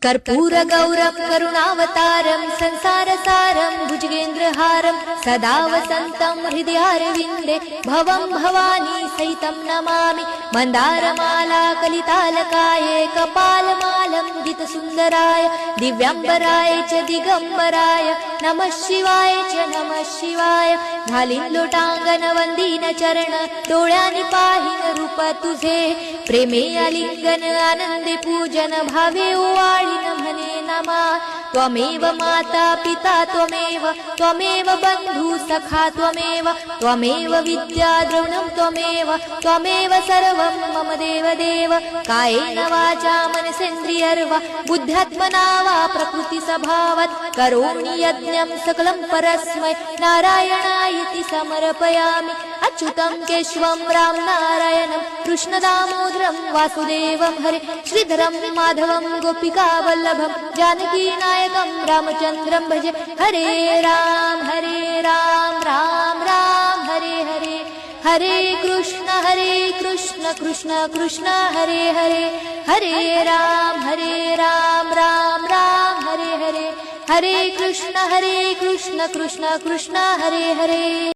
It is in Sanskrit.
कर्पूरगौरं करुणावतारं संसारसारं भुजगेन्द्रहारं सदा वसन्तं हृदयारविन्दे भवं भवानी सहितं नमामि। मन्दारमाला कलितालकाये कपालमालं दितसुन्दराय दिव्याम्बराय च दिगम्बराय नमः शिवाय च नमः शिवाय। घालीन लोटांगण वंदीन चरण डोळ्यानी पाहीन रूप तुझे प्रेमे आलिंगन आनंदे पूजन भावे ओवाळीन म्हणे नमा। त्वमेव माता पिता त्वमेव बंधु सखा त्वमेव विद्या द्रविणं त्वमेव सर्वं मम देव कायेन वाचा मनसेन्द्रियर्वा बुद्ध्यात्मना वा प्रकृति स्वभावात् करोमि यज्ञं सकलं परस्मै नारायणायति समर्पयामि। अच्युतं केशवं राम नारायणं कृष्णदामोदरं वासुदेवं हरे श्रीधरं माधवं गोपिकावल्लभं जानकीनायकं रामचन्द्रं भजे। हरे राम राम राम हरे हरे हरे कृष्ण कृष्ण कृष्ण हरे हरे हरे राम राम राम हरे हरे हरे कृष्ण कृष्ण कृष्ण हरे हरे।